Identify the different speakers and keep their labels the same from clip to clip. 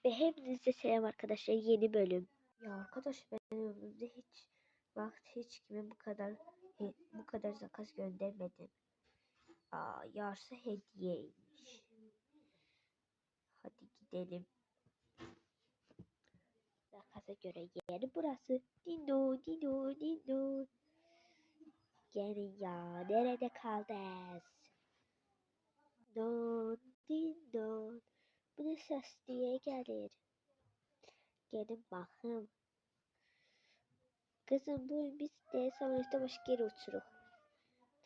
Speaker 1: Ve hepinize selam arkadaşlar, yeni bölüm. Ya arkadaş, ben ömrümde hiç kime bu kadar zakas göndermedim. Yarısı hediyeymiş. Hadi gidelim. Zakasa göre yeri burası. Dino dino dino. Gelin ya, nerede kaldınız? Don dino. Bu ne ses diye gelir. Gelin bakın. Kızım, bu biz de savaşta başka yere uçuruk.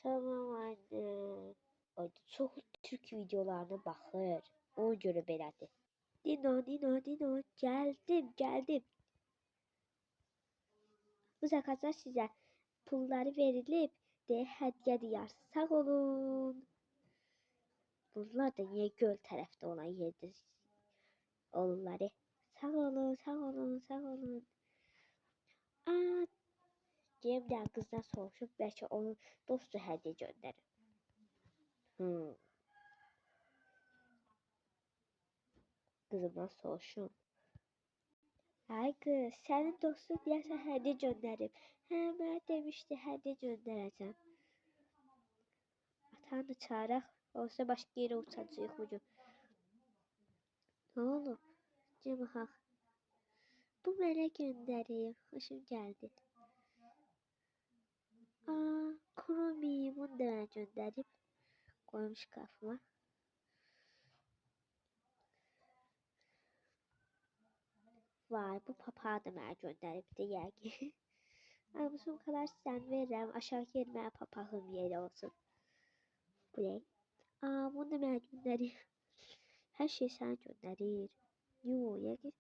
Speaker 1: Tamam anne. Ay, çok Türk videolarına bakır. Ona göre belədir. Dino. Geldim. Bu zakazlar size pulları verilip de hediye diyar. Sağ olun. Bunlar da niye göl tarafta olan yerde olurlar? Sağ olun. Aa, Cem'den kızdan soruşup belki onun dostu hediye gönderir. Kızımdan soruşum. Ay kız, senin dostun deyəsən hediye gönderip. Mən demişdi hediye göndereceğim. Atanı çağıraq, olsa başka yere uçacağıq bugün. Ne olur? Cemhaq. Bu mənə göndereyim. Hoşum geldi. Kurumi bunu da mən gönderip koymuş kafama. Vay, bu papağı da mənə gönderip de yəqin. Bu kadar sen veririm. Aşağı yerime papağım yeri olsun. Bu ne? Bunu da ben göndereyim. Her şey sana gönderir. Yok yəqin.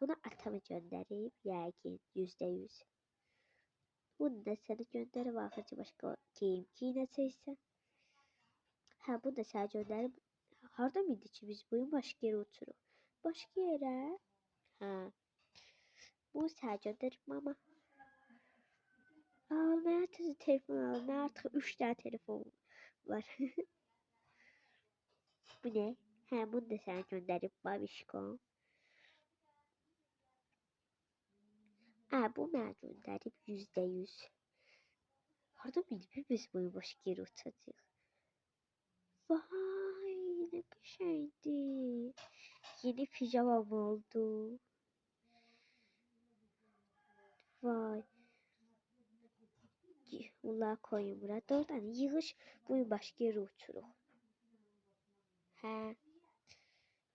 Speaker 1: Bunu atama göndereyim. Yəqin %100. Bunu da sana gönderip axırca başka kim necəysə. Bunu da sana gönderip. Harda mıydı ki biz bugün başka yere uçuruq? Başka yere? Bu sana gönderip mama. Ben artık telefon aldım. Ben artık 3 tane telefon var. Bu ne? Bunu da sana gönderip babişko. Bu mən gönderip %100. Harda bilip biz boyu başka yere uçacağıq. Vay, ne şeydi. Yeni pijamam oldu. Vay. Bunları koyun bura. Doğrudan yığış boyu başka yere uçuruq.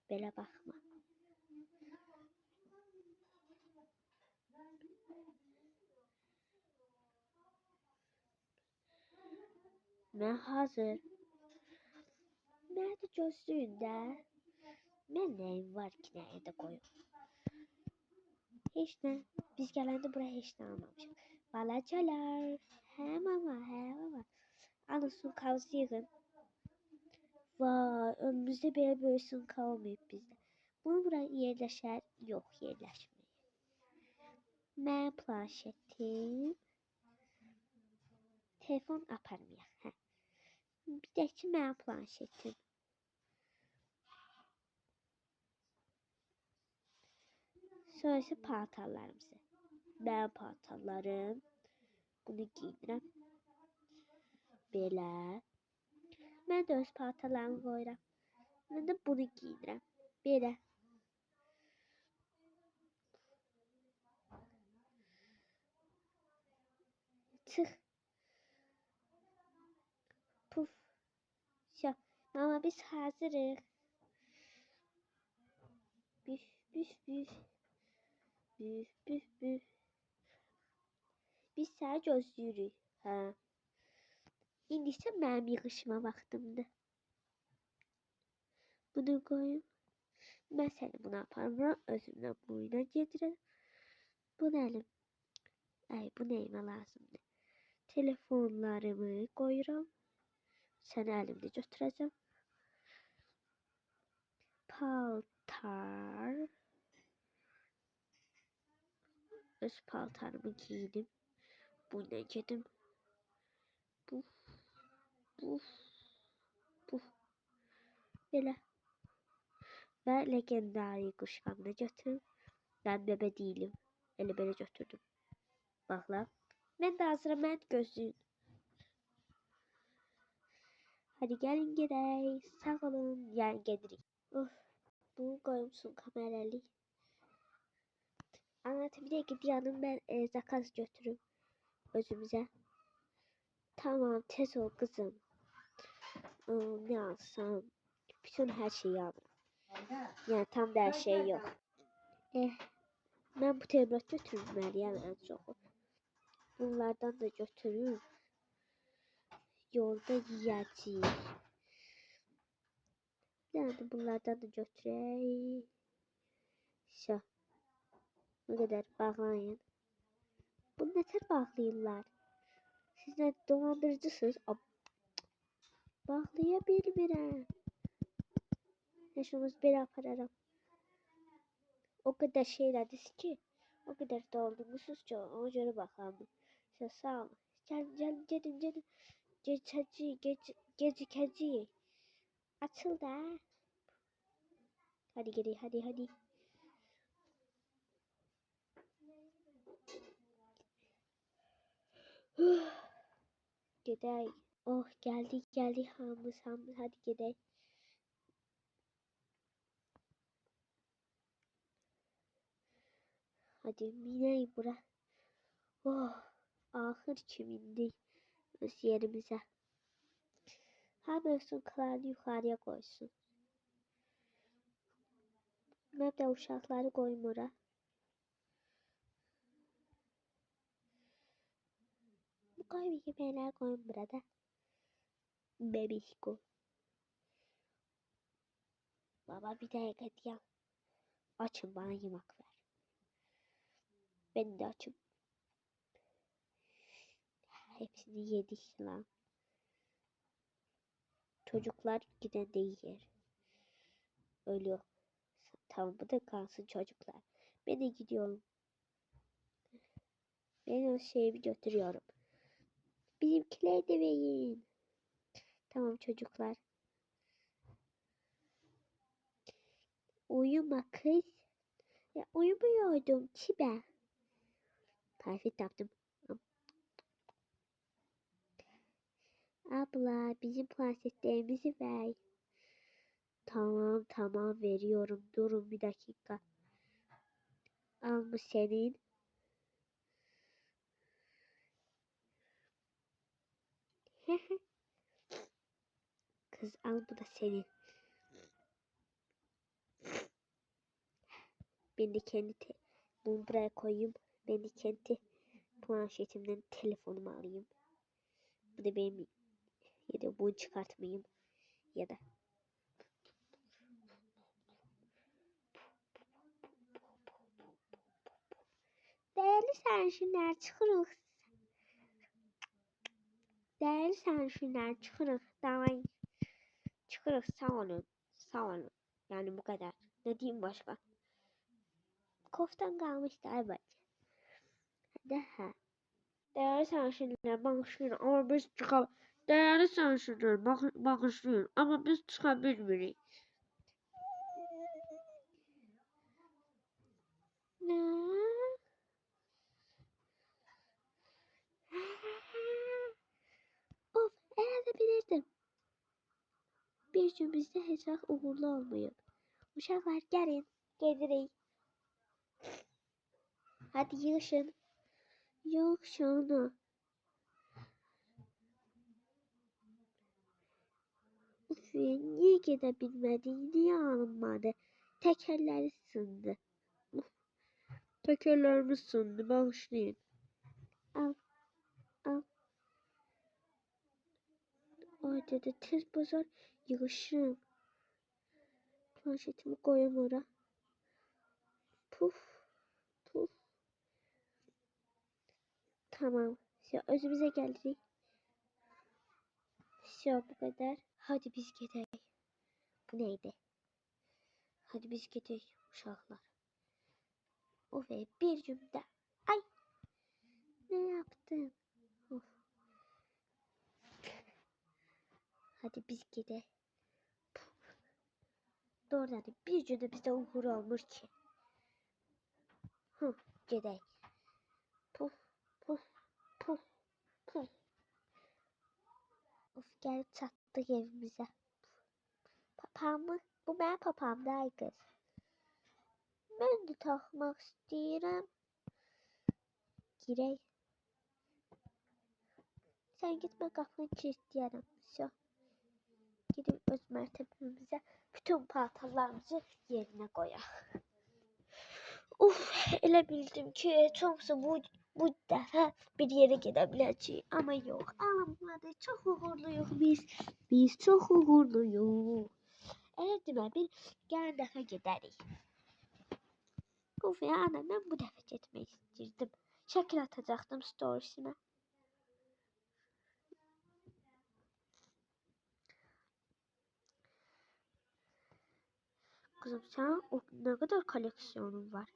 Speaker 1: Belə baxma. Mən hazır. Mən də gözləyin də. Mən nəyim var ki, nəyə də qoyum. Heç nə. Biz gələndə buraya heç nə almamışıq. Balacalar. Mama. Alın sumkavızı yığın. Vay, ömrümüzdə belə böyük sumka olmayıb bizdə. Bunu buraya yerləşər? Yox, yerləşməyir. Mən planşetim. Telefon aparmayaq. Bir də ki, mən planşetim. Sonrası paltarlarımızı. Mən paltarlarım. Bunu giydirəm. Belə. Mən də öz paltarlarımı qoyuram. Mən də bunu giydirəm. Belə. Çıx. Puf. Mama, biz hazırıq. Büf. Biz səni gözləyirik. İndi isə mənim yığışma vaxtımdır. Bunu qoyum. Mən səni buna aparmıram. Özümdən boyuna gedirəm. Bunu əlim. Bu nəyimə lazımdır? Telefonlarımı qoyuram. Səni əlimdə götürəcəm. Paltar. Öz paltarımı giydim. Buna gedim. Puf. Belə. ve legendary kuşağımda götürüm. Ben bebe değilim. Eli böyle götürdüm. Bak lan. Ben de hazırım, ben gözlüyüm. Hadi gelin gidelim. Sağ olun. Yani gelirik. Of. Bu koymuşsun kameralı. Anlatı bir de gidiyorum, ben zakaz götürüm özümüze. Tamam, tez ol kızım. Ne alsam? Bütün her şeyi alırım. Yani tam da her şey yok. Ben bu tebrat götürürüm Meryem en çok. Bunlardan da götürürüm. Yolda yiyeceğiz. Yani bunlardan da götüreyim. Şu. Ne kadar bağlayın. Bunu ne kadar bağlayırlar? Siz ne dolandırıcısınız? Bağlayabilmirəm. Yaşımız bir apararım. O kadar şeylerdiniz ki. O kadar doldurmuşsunuz ki ona göre bakalım. İşte sağ olun. Gelin. Gecikeci. Açıl da. Hadi gidelim, hadi. Gidelim. Oh geldi hamız hadi gidelim. Hadi miney bura. Oh ahır kimindi öz yerimize. Hem ölsün kılarını yukarıya koysun. Ben de uşakları koyayım oraya. Koy bir yemeğler koyun burada. Bebişko. Baba bir dakika diye. Açın bana yemek ver. Ben de açım. Hepsini yedik lan. Çocuklar giden de yer. Ölüyor. Tamam bu da kalsın çocuklar. Ben de gidiyorum. Ben o şeyi götürüyorum. Bizimkileri de verin. Tamam çocuklar. Uyuma kız. Ya uyumuyordum ki ben. Tarifet yaptım. Abla bizim plastiklerimizi ver. Tamam veriyorum. Durun bir dakika. Al bu senin. Kız al bu da senin. Ben de bunu buraya koyayım. Ben de kendi planşetimden telefonumu alayım. Bu da benim, ya da bunu çıkartmayayım. Ya da değerli senşinler çıkırıq. Değerli senşinler çıkırıq. Davay. Çıkırıq, sağ olun. Yani bu kadar. Ne diyeyim başka? Koftan kalmıştı evet. Daha. Değerli senşinler bağışlayın ama biz çıkabiliriz. Değerli senşinler bağışlayın ama biz çıkabiliriz. Ne? Of, herhalde bilirdim. Bir gün bizde hesap uğurlu olmayın. Uşaqlar gəlin, gedirik. Hadi yığışın. Yığışın. Uf, niye gedə bilmədik? Niye alınmadı? Tekerleri sındı. Uf, tekerlerimiz sındı. Bağışlayın. Al. Ay dede tez bazar yığışım. Planşetimi koyayım oraya. Puf. Tamam. Ya özümüze geldik. Ya bu kadar. Hadi biz gidelim. Bu neydi? Hadi biz gidelim uşaklar. O ve bir cümle. Ay. Ne yaptın? Of. Hadi biz gidelim. Doğrudan bir günde bizde uğur olmur ki. Hı, gedək. Puf, puf, puf, puf. Of, gəlib çatdıq evimizə. Papağımı, bu mənim papağımdır ay qız. Mən də taxmaq istəyirəm. Girək. Sən gitmə, qapını kilitləyərəm. Всё. Gidib öz mərtəbəmizə bütün paltarlarımızı yerinə qoyaq. Uf, elə bildim ki, çoxsa bu dəfə bir yerə gedə biləcəyik. Amma yox, alınmadı. Çox uğurluyuq biz. Biz çox uğurluyuq. Elə demə, bir gələn dəfə gedərik. Uf ya, ana, mən bu dəfə getmək istirdim. Şəkil atacaqdım storiesime. Kızım sen ne kadar koleksiyonun var?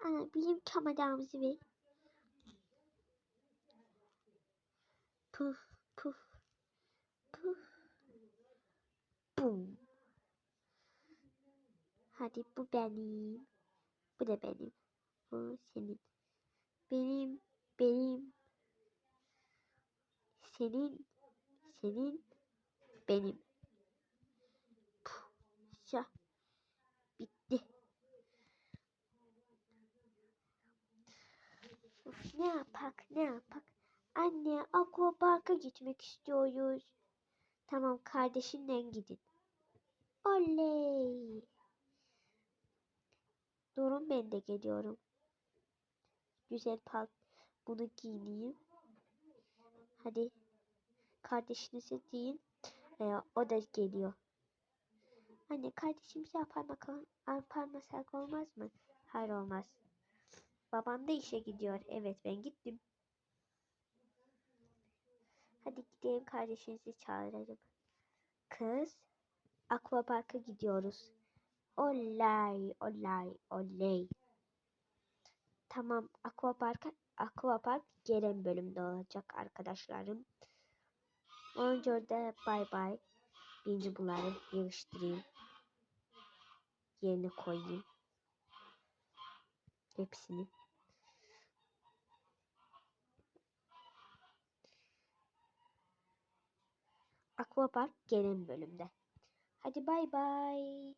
Speaker 1: Ana, bizim kameramızı ver. Puf puf puf. Bum. Hadi bu benim. Bu da benim. Bu senin. Benim. Benim. Senin. Senin. Benim. Puh. Ya. Bitti. Of, ne yapak ne yapak. Anne, aquaparka gitmek istiyoruz. Tamam, kardeşinle gidin. Oley. Durun, ben de geliyorum. Güzel bunu giyineyim. Hadi kardeşinize deyin. O da geliyor. Anne, kardeşimize aparmasak olmaz mı? Hayır, olmaz. Babam da işe gidiyor. Evet, ben gittim. Hadi gidelim, kardeşinizi çağıralım. Kız, aquaparka gidiyoruz. Olay olay olay. Tamam, aquapark gelen bölümde olacak arkadaşlarım. Önce de bay bay. Birinci bunları yığıştırayım. Yerine koyayım. Hepsini. Aquapark gelen bölümde. Hadi bay bay.